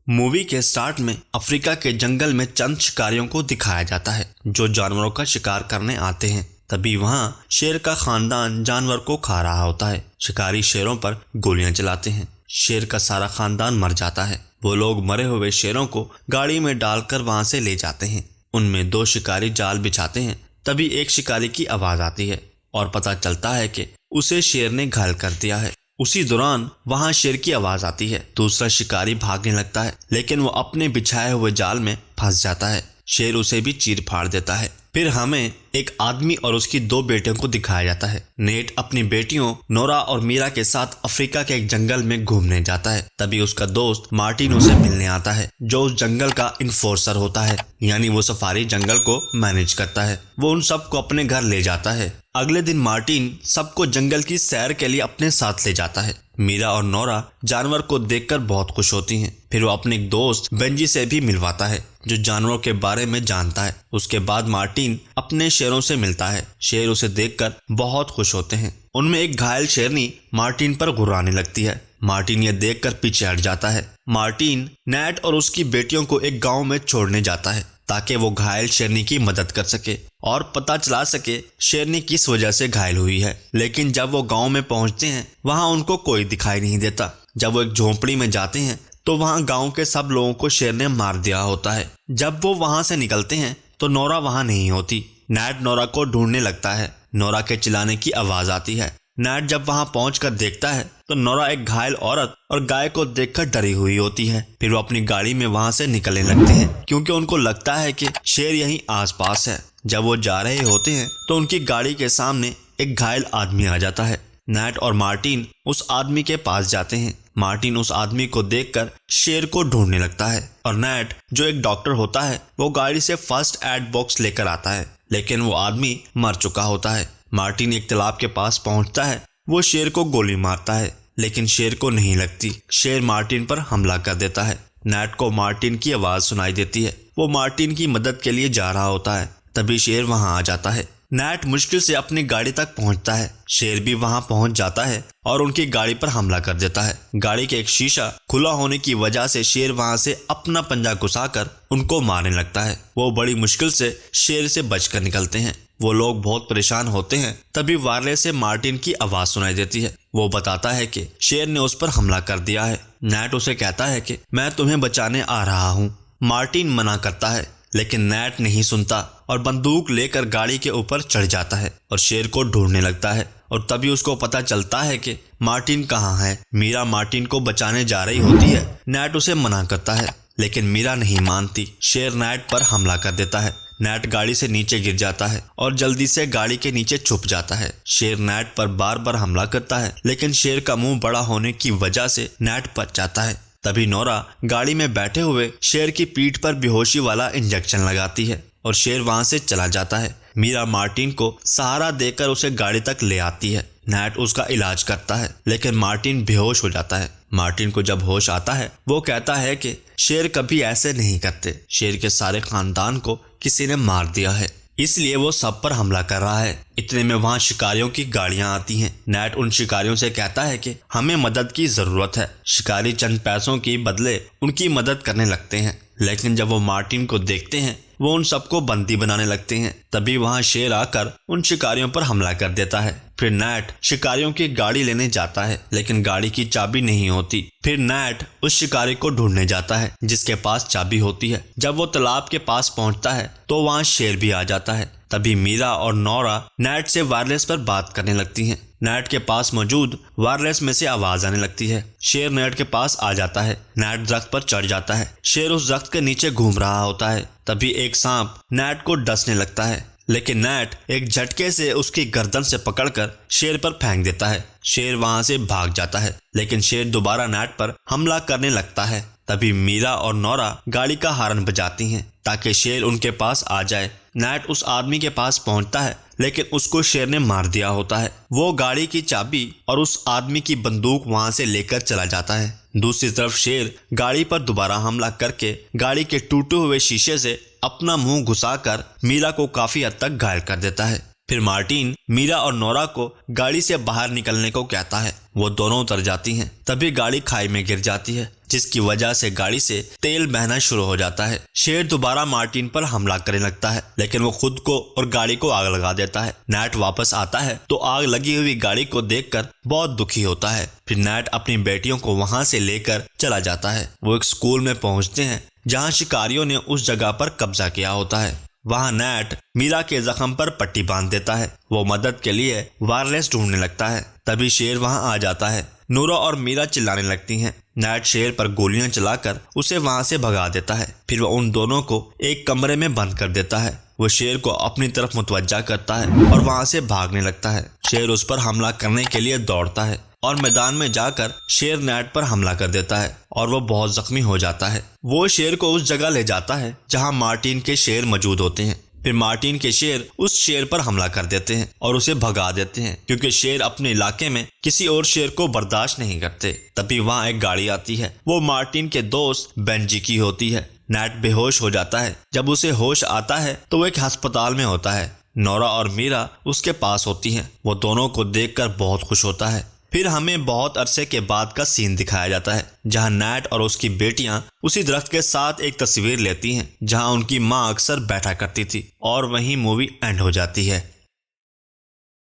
Movie के start में Africa के जंगल में चंद शिकारियों को दिखाया जाता है जो जानवरों का शिकार करने आते हैं। तभी वहां शेर का खानदान जानवर को खा रहा होता है। शिकारी शेरों पर गोलियां चलाते हैं। शेर का सारा खानदान मर जाता है। वो लोग मरे हुए शेरों को गाड़ी में डालकर वहां से ले जाते हैं। उनमें दो शिकारी जाल बिछाते हैं। तभी एक शिकारी की आवाज आती है और पता चलता है कि उसे शेर ने घायल कर दिया है। उसी दौरान वहां शेर की आवाज आती है। दूसरा शिकारी भागने लगता है लेकिन वो अपने बिछाए हुए जाल में फंस जाता है। शेर उसे भी चीर फाड़ देता है। फिर हमें एक आदमी और उसकी दो बेटियों को दिखाया जाता है। नेट अपनी बेटियों नोरा और मीरा के साथ अफ्रीका के एक जंगल में घूमने जाता है। तभी उसका दोस्त मार्टिन उसे मिलने आता है जो उस जंगल का इन्फोर्सर होता है, यानी वो सफारी जंगल को मैनेज करता है। वो उन सबको अपने घर ले जाता है। अगले दिन मार्टिन सबको जंगल की सैर के लिए अपने साथ ले जाता है। मीरा और नोरा जानवर को देखकर बहुत खुश होती हैं। फिर वो अपने एक दोस्त बेंजी से भी मिलवाता है जो जानवरों के बारे में जानता है। उसके बाद मार्टिन अपने शेरों से मिलता है। शेर उसे देखकर बहुत खुश होते हैं। उनमें एक घायल शेरनी मार्टिन पर गुर्राने लगती है। मार्टिन ये देखकर पीछे हट जाता है। मार्टिन नेट और उसकी बेटियों को एक गांव में छोड़ने जाता है ताकि वो घायल शेरनी की मदद कर सके और पता चला सके शेरनी किस वजह से घायल हुई है। लेकिन जब वो गांव में पहुंचते हैं वहां उनको कोई दिखाई नहीं देता। जब वो एक झोंपड़ी में जाते हैं तो वहां गांव के सब लोगों को शेर ने मार दिया होता है। जब वो वहां से निकलते हैं तो नोरा वहां नहीं होती। नेट नोरा को ढूंढने लगता है। नोरा के चिल्लाने की आवाज आती है। नेट जब वहां पहुंचकर देखता है तो नोरा एक घायल औरत और गाय को देखकर डरी हुई होती है। फिर वो अपनी गाड़ी में वहां से निकलने लगते हैं क्योंकि उनको लगता है कि शेर यहीं आसपास है। जब वो जा रहे होते हैं तो उनकी गाड़ी के सामने एक घायल आदमी आ जाता है। नेट और मार्टिन उस आदमी के पास जाते हैं। मार्टिन उस आदमी को देखकर शेर को ढूंढने लगता है और नेट जो एक डॉक्टर होता है वो गाड़ी से फर्स्ट एड बॉक्स लेकर आता है, लेकिन वो आदमी मर चुका होता है। मार्टिन एक तालाब के पास पहुंचता है। वो शेर को गोली मारता है लेकिन शेर को नहीं लगती। शेर मार्टिन पर हमला कर देता है। नेट को मार्टिन की आवाज सुनाई देती है। वो मार्टिन की मदद के लिए जा रहा होता है। तभी शेर वहां आ जाता है। नेट मुश्किल से अपनी गाड़ी तक पहुंचता है। शेर भी वहां पहुंच जाता है और उनकी गाड़ी पर हमला कर देता है। गाड़ी के एक शीशा खुला होने की वजह से शेर वहां से अपना पंजा घुसाकर उनको मारने लगता है। वो बड़ी मुश्किल से शेर से बचकर निकलते हैं। वो लोग बहुत परेशान होते हैं। तभी वायरलेस से मार्टिन की आवाज सुनाई देती है। वो बताता है कि शेर ने उस पर हमला कर दिया है। नेट उसे कहता है कि मैं तुम्हें बचाने आ रहा हूँ। मार्टिन मना करता है लेकिन नेट नहीं सुनता और बंदूक लेकर गाड़ी के ऊपर चढ़ जाता है और शेर को ढूंढने लगता है। और तभी उसको पता चलता है कि मार्टिन कहाँ है। मीरा मार्टिन को बचाने जा रही होती है। नेट उसे मना करता है लेकिन मीरा नहीं मानती। शेर नेट पर हमला कर देता है। नेट गाड़ी से नीचे गिर जाता है और जल्दी से गाड़ी के नीचे छुप जाता है। शेर नेट पर बार बार हमला करता है लेकिन शेर का मुंह बड़ा होने की वजह से नेट बच जाता है। तभी नोरा गाड़ी में बैठे हुए शेर की पीठ पर बेहोशी वाला इंजेक्शन लगाती है और शेर वहां से चला जाता है। मीरा मार्टिन को सहारा देकर उसे गाड़ी तक ले आती है। नेट उसका इलाज करता है लेकिन मार्टिन बेहोश हो जाता है। मार्टिन को जब होश आता है वो कहता है कि शेर कभी ऐसे नहीं करते। शेर के सारे खानदान को किसी ने मार दिया है, इसलिए वो सब पर हमला कर रहा है। इतने में वहां शिकारियों की गाड़ियां आती हैं। नेट उन शिकारियों से कहता है कि हमें मदद की जरूरत है। शिकारी चंद पैसों के बदले उनकी मदद करने लगते हैं, लेकिन जब वो मार्टिन को देखते हैं वो उन सबको बंदी बनाने लगते हैं। तभी वहां शेर आकर उन शिकारियों पर हमला कर देता है। फिर नेट शिकारियों की गाड़ी लेने जाता है लेकिन गाड़ी की चाबी नहीं होती। फिर नेट उस शिकारी को ढूंढने जाता है जिसके पास चाबी होती है। जब वो तालाब के पास पहुंचता है तो वहां शेर भी आ जाता है। तभी मीरा और नोरा नेट से वायरलेस पर बात करने लगती हैं। नेट के पास मौजूद वायरलेस में से आवाज आने लगती है। शेर नेट के पास आ जाता है। नेट दरख्त पर चढ़ जाता है। शेर उस दरख्त के नीचे घूम रहा होता है। तभी एक सांप नेट को डसने लगता है लेकिन नेट एक झटके से उसकी गर्दन से पकड़कर शेर पर फेंक देता है। शेर वहां से भाग जाता है लेकिन शेर दोबारा नेट पर हमला करने लगता है। तभी मीरा और नोरा गाड़ी का हॉर्न बजाती हैं ताकि शेर उनके पास आ जाए। नेट उस आदमी के पास पहुंचता है लेकिन उसको शेर ने मार दिया होता है। वो गाड़ी की चाबी और उस आदमी की बंदूक वहां से लेकर चला जाता है। दूसरी तरफ शेर गाड़ी पर दोबारा हमला करके गाड़ी के टूटे हुए शीशे से अपना मुंह घुसाकर मीरा को काफी हद तक घायल कर देता है। फिर मार्टिन मीरा और नोरा को गाड़ी से बाहर निकलने को कहता है। वो दोनों उतर जाती हैं। तभी गाड़ी खाई में गिर जाती है, जिसकी वजह से गाड़ी से तेल बहना शुरू हो जाता है। शेर दोबारा मार्टिन पर हमला करने लगता है, लेकिन वो खुद को और गाड़ी को आग लगा देता है। नेट वापस आता है तो आग लगी हुई गाड़ी को देखकर बहुत दुखी होता है। फिर नेट अपनी बेटियों को वहां से लेकर चला जाता है। वो एक स्कूल में पहुंचते हैं जहां शिकारियों ने उस जगह पर कब्जा किया होता है। वहां नेट मीरा के जख्म पर पट्टी बांध देता है। वो मदद के लिए वायरलेस ढूंढने लगता है। तभी शेर वहां आ जाता है। नोरा और मीरा चिल्लाने लगती हैं। नेट शेर पर गोलियां चलाकर उसे वहां से भगा देता है। फिर वो उन दोनों को एक कमरे में बंद कर देता है। वो शेर को अपनी तरफ मुतवज्जा करता है और वहां से भागने लगता है। शेर उस पर हमला करने के लिए दौड़ता है और मैदान में जाकर शेर नेट पर हमला कर देता है और वो बहुत जख्मी हो जाता है। वो शेर को उस जगह ले जाता है जहां मार्टिन के शेर मौजूद होते हैं। फिर मार्टिन के शेर उस शेर पर हमला कर देते हैं और उसे भगा देते हैं, क्योंकि शेर अपने इलाके में किसी और शेर को बर्दाश्त नहीं करते। तभी वहां एक गाड़ी आती है। वो मार्टिन के दोस्त बेंजी की होती है। नेट बेहोश हो जाता है। जब उसे होश आता है तो वो एक अस्पताल में होता है। नोरा और मीरा उसके पास होती हैं। वो दोनों को देखकर बहुत खुश होता है। फिर हमें बहुत अरसे के बाद का सीन दिखाया जाता है, जहां नेट और उसकी बेटियां उसी दरख्त के साथ एक तस्वीर लेती हैं जहां उनकी मां अक्सर बैठा करती थी, और वहीं मूवी एंड हो जाती है।